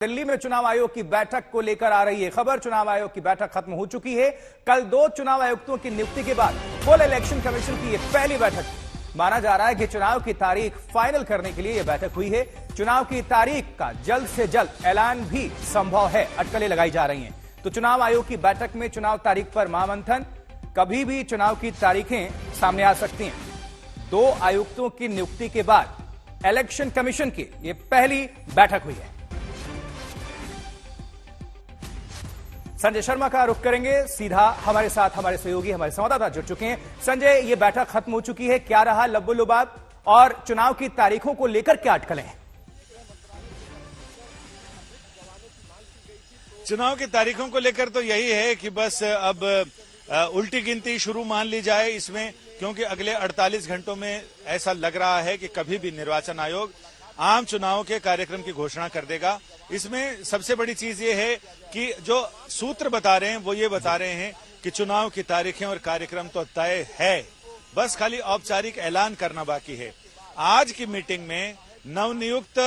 दिल्ली में चुनाव आयोग की बैठक को लेकर आ रही है खबर। चुनाव आयोग की बैठक खत्म हो चुकी है। कल 2 चुनाव आयुक्तों की नियुक्ति के बाद फुल इलेक्शन कमीशन की यह पहली बैठक माना जा रहा है कि चुनाव की तारीख फाइनल करने के लिए यह बैठक हुई है। चुनाव की तारीख का जल्द से जल्द ऐलान भी संभव है। अटकलें लगाई जा रही हैं। तो चुनाव आयोग की बैठक में चुनाव तारीख पर महामंथन, कभी भी चुनाव की तारीखें सामने आ सकती हैं। 2 आयुक्तों की नियुक्ति के बाद इलेक्शन कमीशन की यह पहली बैठक हुई है। संजय शर्मा का रुख करेंगे सीधा। हमारे साथ हमारे सहयोगी, हमारे संवाददाता जुड़ चुके हैं। संजय, ये बैठक खत्म हो चुकी है, क्या रहा लब्बो-लुबाब और चुनाव की तारीखों को लेकर क्या अटकलें हैं? चुनाव की तारीखों को लेकर तो यही है कि बस अब उल्टी गिनती शुरू मान ली जाए इसमें, क्योंकि अगले 48 घंटों में ऐसा लग रहा है कि कभी भी निर्वाचन आयोग आम चुनाव के कार्यक्रम की घोषणा कर देगा। इसमें सबसे बड़ी चीज ये है कि जो सूत्र बता रहे हैं वो ये बता रहे हैं कि चुनाव की तारीखें और कार्यक्रम तो तय है, बस खाली औपचारिक ऐलान करना बाकी है। आज की मीटिंग में नवनियुक्त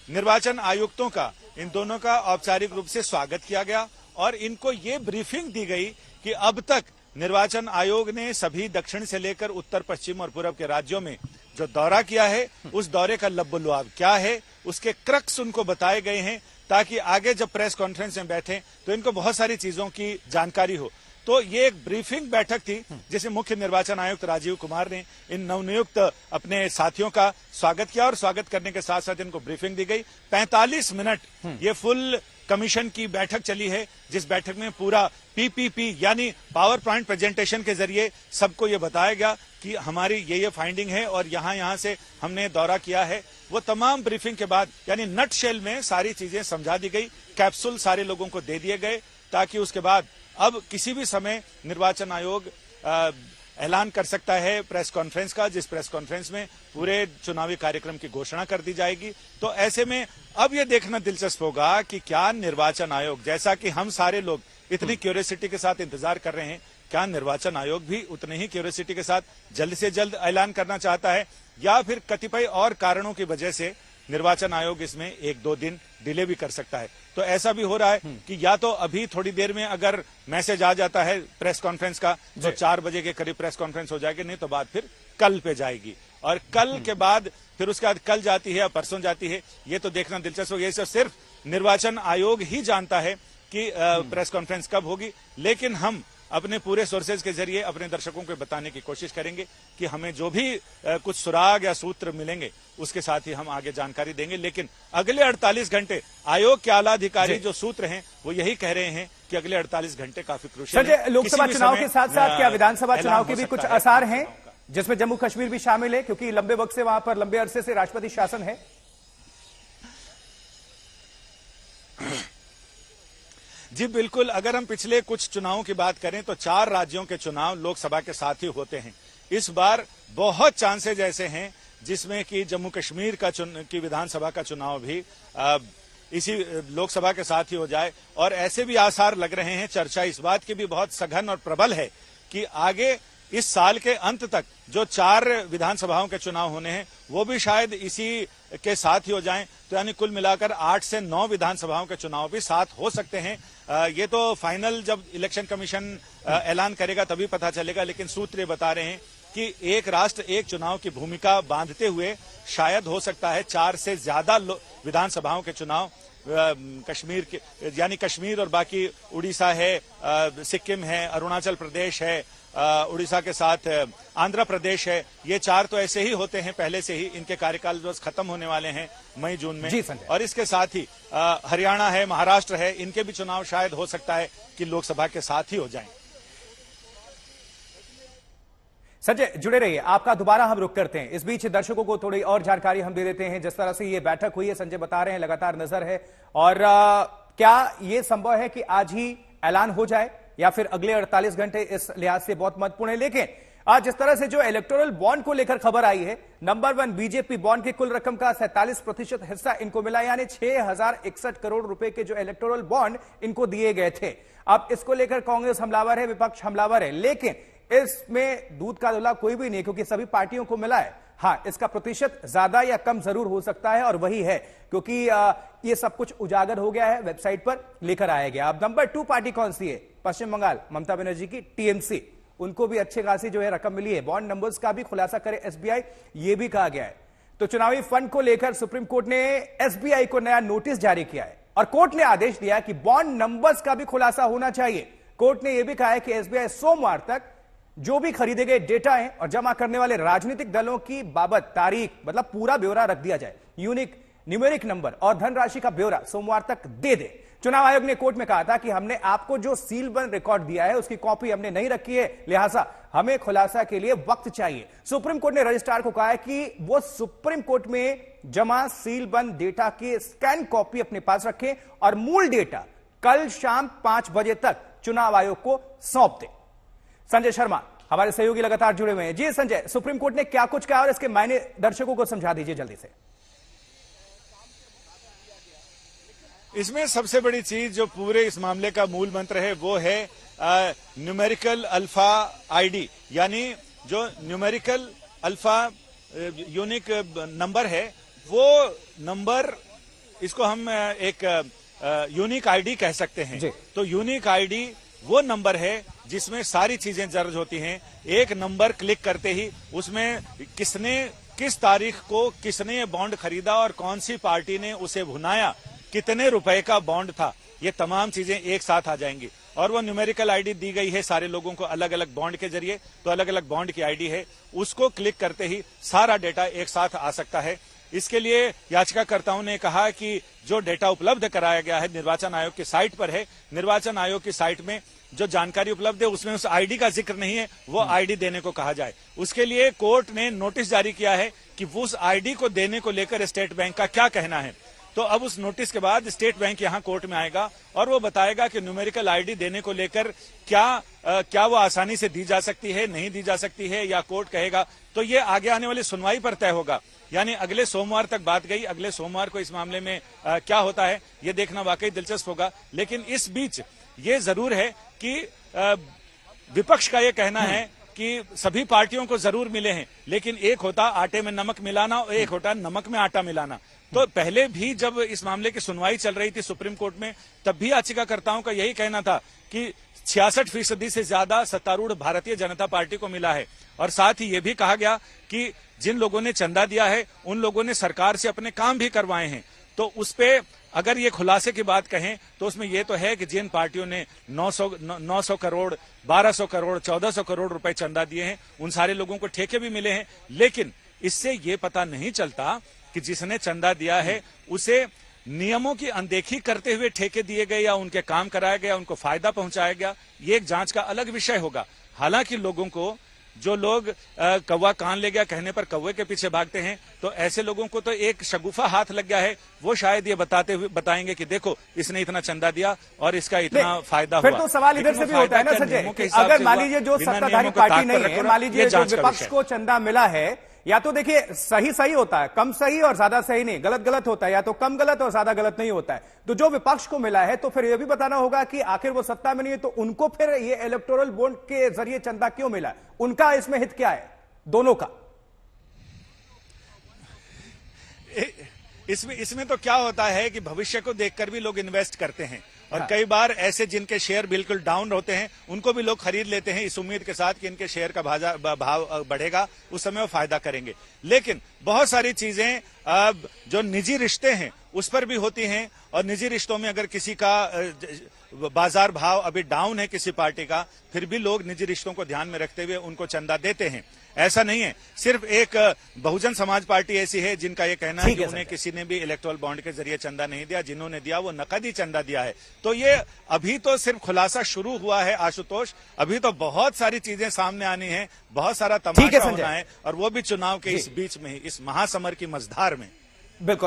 निर्वाचन आयुक्तों का, इन दोनों का औपचारिक रूप से स्वागत किया गया और इनको ये ब्रीफिंग दी गई कि अब तक निर्वाचन आयोग ने सभी दक्षिण से लेकर उत्तर, पश्चिम और पूर्व के राज्यों में जो दौरा किया है उस दौरे का लब्बो-लुआब क्या है, उसके क्रक्स उनको बताए गए हैं, ताकि आगे जब प्रेस कॉन्फ्रेंस में बैठे तो इनको बहुत सारी चीजों की जानकारी हो। तो ये एक ब्रीफिंग बैठक थी जिसे मुख्य निर्वाचन आयुक्त राजीव कुमार ने इन नवनियुक्त अपने साथियों का स्वागत किया और स्वागत करने के साथ साथ इनको ब्रीफिंग दी गई। 45 मिनट ये फुल कमीशन की बैठक चली है, जिस बैठक में पूरा पीपीपी यानी पावर पॉइंट प्रेजेंटेशन के जरिए सबको ये बताया गया कि हमारी ये फाइंडिंग है और यहां से हमने दौरा किया है। वो तमाम ब्रीफिंग के बाद यानी नट शेल में सारी चीजें समझा दी गई, कैप्सूल सारे लोगों को दे दिए गए, ताकि उसके बाद अब किसी भी समय निर्वाचन आयोग ऐलान कर सकता है प्रेस कॉन्फ्रेंस का, जिस प्रेस कॉन्फ्रेंस में पूरे चुनावी कार्यक्रम की घोषणा कर दी जाएगी। तो ऐसे में अब ये देखना दिलचस्प होगा कि क्या निर्वाचन आयोग, जैसा कि हम सारे लोग इतनी क्यूरियोसिटी के साथ इंतजार कर रहे हैं, क्या निर्वाचन आयोग भी उतने ही क्यूरियोसिटी के साथ जल्द से जल्द ऐलान करना चाहता है, या फिर कतिपय और कारणों की वजह से निर्वाचन आयोग इसमें 1-2 दिन डिले भी कर सकता है। तो ऐसा भी हो रहा है कि या तो अभी थोड़ी देर में अगर मैसेज आ जाता है प्रेस कॉन्फ्रेंस का तो 4 बजे के करीब प्रेस कॉन्फ्रेंस हो जाएगी, नहीं तो बात फिर कल पे जाएगी और कल के बाद फिर उसके बाद कल जाती है या परसों जाती है, ये तो देखना दिलचस्प हो। ये सिर्फ निर्वाचन आयोग ही जानता है कि प्रेस कॉन्फ्रेंस कब होगी, लेकिन हम अपने पूरे सोर्सेज के जरिए अपने दर्शकों को बताने की कोशिश करेंगे कि हमें जो भी कुछ सुराग या सूत्र मिलेंगे उसके साथ ही हम आगे जानकारी देंगे। लेकिन अगले 48 घंटे आयोग के आला अधिकारी जो सूत्र हैं वो यही कह रहे हैं कि अगले 48 घंटे काफी क्रूशियल है। लोकसभा चुनाव के साथ साथ क्या विधानसभा चुनाव के भी कुछ आसार हैं, जिसमें जम्मू कश्मीर भी शामिल है, क्योंकि लंबे वक्त से वहां पर लंबे अरसे से राष्ट्रपति शासन है? जी बिल्कुल, अगर हम पिछले कुछ चुनावों की बात करें तो 4 राज्यों के चुनाव लोकसभा के साथ ही होते हैं। इस बार बहुत चांसेज ऐसे हैं जिसमें कि जम्मू कश्मीर की विधानसभा का चुनाव भी इसी लोकसभा के साथ ही हो जाए, और ऐसे भी आसार लग रहे हैं। चर्चा इस बात की भी बहुत सघन और प्रबल है कि आगे इस साल के अंत तक जो 4 विधानसभाओं के चुनाव होने हैं वो भी शायद इसी के साथ ही हो जाएं। तो यानी कुल मिलाकर 8 से 9 विधानसभाओं के चुनाव भी साथ हो सकते हैं। ये तो फाइनल जब इलेक्शन कमीशन ऐलान करेगा तभी पता चलेगा, लेकिन सूत्र ये बता रहे हैं कि एक राष्ट्र एक चुनाव की भूमिका बांधते हुए शायद हो सकता है 4 से ज्यादा विधानसभाओं के चुनाव कश्मीर के, यानी कश्मीर और बाकी उड़ीसा है, सिक्किम है, अरुणाचल प्रदेश है, उड़ीसा के साथ आंध्र प्रदेश है, ये 4 तो ऐसे ही होते हैं पहले से ही, इनके कार्यकाल जो खत्म होने वाले हैं मई जून में। और इसके साथ ही हरियाणा है, महाराष्ट्र है, इनके भी चुनाव शायद हो सकता है कि लोकसभा के साथ ही हो जाएं। संजय जुड़े रहिए, आपका दोबारा हम रुख करते हैं। इस बीच दर्शकों को थोड़ी और जानकारी हम दे देते हैं। जिस तरह से ये बैठक हुई है, संजय बता रहे हैं लगातार नजर है, और क्या ये संभव है कि आज ही ऐलान हो जाए या फिर अगले 48 घंटे? इस लिहाज से बहुत महत्वपूर्ण है। लेकिन आज जिस तरह से जो इलेक्टोरल बॉन्ड को लेकर खबर आई है, नंबर 1 बीजेपी बॉन्ड की कुल रकम का 47% हिस्सा इनको मिला, यानी 6061 करोड़ रुपए के जो इलेक्टोरल बॉन्ड इनको दिए गए थे। अब इसको लेकर कांग्रेस हमलावर है, विपक्ष हमलावर है, लेकिन इसमें दूध का धुला कोई भी नहीं, क्योंकि सभी पार्टियों को मिला है। हाँ, इसका प्रतिशत ज्यादा या कम जरूर हो सकता है, और वही है क्योंकि ये सब कुछ उजागर हो गया है, वेबसाइट पर लेकर आया गया। अब नंबर 2 पार्टी कौन सी है? पश्चिम बंगाल, ममता बनर्जी की टीएमसी। उनको भी अच्छे खासी जो है रकम मिली है। बॉन्ड नंबर्स का भी खुलासा करे एसबीआई, ये भी कहा गया है। तो चुनावी फंड को लेकर सुप्रीम कोर्ट ने एसबीआई को नया नोटिस जारी किया है और कोर्ट ने आदेश दिया कि बॉन्ड नंबर्स का भी खुलासा होना चाहिए। कोर्ट ने यह भी कहा है कि एसबीआई सोमवार तक जो भी खरीदे गए डेटा है और जमा करने वाले राजनीतिक दलों की बाबत तारीख, मतलब पूरा ब्यौरा रख दिया जाए, यूनिक न्यूमेरिक नंबर और धनराशि का ब्यौरा सोमवार तक दे दे। चुनाव आयोग ने कोर्ट में कहा था कि हमने आपको जो सीलबंद रिकॉर्ड दिया है उसकी कॉपी हमने नहीं रखी है, लिहाजा हमें खुलासा के लिए वक्त चाहिए। सुप्रीम कोर्ट ने रजिस्ट्रार को कहा है कि वो सुप्रीम कोर्ट में जमा सीलबंद डेटा की स्कैन कॉपी अपने पास रखें और मूल डेटा कल शाम 5 बजे तक चुनाव आयोग को सौंप दे। संजय शर्मा हमारे सहयोगी लगातार जुड़े हुए हैं। जी संजय, सुप्रीम कोर्ट ने क्या कुछ कहा और इसके मायने दर्शकों को समझा दीजिए जल्दी से। इसमें सबसे बड़ी चीज जो पूरे इस मामले का मूल मंत्र है वो है न्यूमेरिकल अल्फा आईडी, यानी जो न्यूमेरिकल अल्फा यूनिक नंबर है, वो नंबर इसको हम एक यूनिक आईडी कह सकते हैं। तो यूनिक आईडी वो नंबर है जिसमें सारी चीजें दर्ज होती हैं। एक नंबर क्लिक करते ही उसमें किस तारीख को किसने बॉन्ड खरीदा और कौन सी पार्टी ने उसे भुनाया, कितने रुपए का बॉन्ड था, ये तमाम चीजें एक साथ आ जाएंगी। और वो न्यूमेरिकल आईडी दी गई है सारे लोगों को अलग अलग बॉन्ड के जरिए, तो अलग अलग बॉन्ड की आईडी है, उसको क्लिक करते ही सारा डेटा एक साथ आ सकता है। इसके लिए याचिकाकर्ताओं ने कहा कि जो डेटा उपलब्ध कराया गया है निर्वाचन आयोग की साइट पर है, निर्वाचन आयोग की साइट में जो जानकारी उपलब्ध है उसमें उस आईडी का जिक्र नहीं है, वो आईडी देने को कहा जाए। उसके लिए कोर्ट ने नोटिस जारी किया है कि वो उस आईडी को देने को लेकर स्टेट बैंक का क्या कहना है। तो अब उस नोटिस के बाद स्टेट बैंक यहां कोर्ट में आएगा और वो बताएगा कि न्यूमेरिकल आईडी देने को लेकर क्या वो आसानी से दी जा सकती है, नहीं दी जा सकती है, या कोर्ट कहेगा। तो ये आगे आने वाली सुनवाई पर तय होगा, यानी अगले सोमवार तक बात गई। अगले सोमवार को इस मामले में क्या होता है ये देखना वाकई दिलचस्प होगा। लेकिन इस बीच ये जरूर है कि विपक्ष का ये कहना है कि सभी पार्टियों को जरूर मिले हैं, लेकिन एक होता आटे में नमक मिलाना और एक होता नमक में आटा मिलाना। तो पहले भी जब इस मामले की सुनवाई चल रही थी सुप्रीम कोर्ट में, तब भी याचिकाकर्ताओं का यही कहना था कि 66% से ज्यादा सत्तारूढ़ भारतीय जनता पार्टी को मिला है। और साथ ही ये भी कहा गया कि जिन लोगों ने चंदा दिया है उन लोगों ने सरकार से अपने काम भी करवाए हैं। तो उस पे अगर ये खुलासे की बात कहें तो उसमें ये तो है कि जिन पार्टियों ने 900 करोड़, 1200 करोड़, 1400 करोड़ रुपए चंदा दिए हैं, उन सारे लोगों को ठेके भी मिले हैं। लेकिन इससे ये पता नहीं चलता कि जिसने चंदा दिया है उसे नियमों की अनदेखी करते हुए ठेके दिए गए या उनके काम कराया गया, उनको फायदा पहुंचाया गया, ये एक जांच का अलग विषय होगा। हालांकि लोगों को, जो लोग कौवा कान ले गया कहने पर कौवे के पीछे भागते हैं, तो ऐसे लोगों को तो एक शगुफा हाथ लग गया है। वो शायद ये बताएंगे कि देखो इसने इतना चंदा दिया और इसका इतना फायदा हुआ। फिर तो सवाल इधर से भी होता है ना संजय, अगर मान लीजिए जो सत्ताधारी पार्टी नहीं है, मान लीजिए जो विपक्ष को चंदा मिला है, या तो देखिए सही होता है, कम सही और ज्यादा सही नहीं, गलत होता है, या तो कम गलत और ज्यादा गलत नहीं होता है। तो जो विपक्ष को मिला है तो फिर यह भी बताना होगा कि आखिर वो सत्ता में नहीं है तो उनको फिर ये इलेक्टोरल बॉन्ड के जरिए चंदा क्यों मिला, उनका इसमें हित क्या है, दोनों का। इसमें तो क्या होता है कि भविष्य को देखकर भी लोग इन्वेस्ट करते हैं और कई बार ऐसे जिनके शेयर बिल्कुल डाउन होते हैं उनको भी लोग खरीद लेते हैं इस उम्मीद के साथ कि इनके शेयर का भाव बढ़ेगा, उस समय वो फायदा करेंगे। लेकिन बहुत सारी चीजें जो निजी रिश्ते हैं उस पर भी होती हैं और निजी रिश्तों में अगर किसी का बाजार भाव अभी डाउन है किसी पार्टी का, फिर भी लोग निजी रिश्तों को ध्यान में रखते हुए उनको चंदा देते हैं। ऐसा नहीं है, सिर्फ एक बहुजन समाज पार्टी ऐसी है जिनका ये कहना है कि उन्हें किसी ने भी इलेक्टोरल बॉन्ड के जरिए चंदा नहीं दिया, जिन्होंने दिया वो नकदी चंदा दिया है। तो ये अभी तो सिर्फ खुलासा शुरू हुआ है आशुतोष, अभी तो बहुत सारी चीजें सामने आनी है, बहुत सारा तमाशा होना है, और वो भी चुनाव के इस बीच में ही, इस महासमर की मझधार में। बिल्कुल।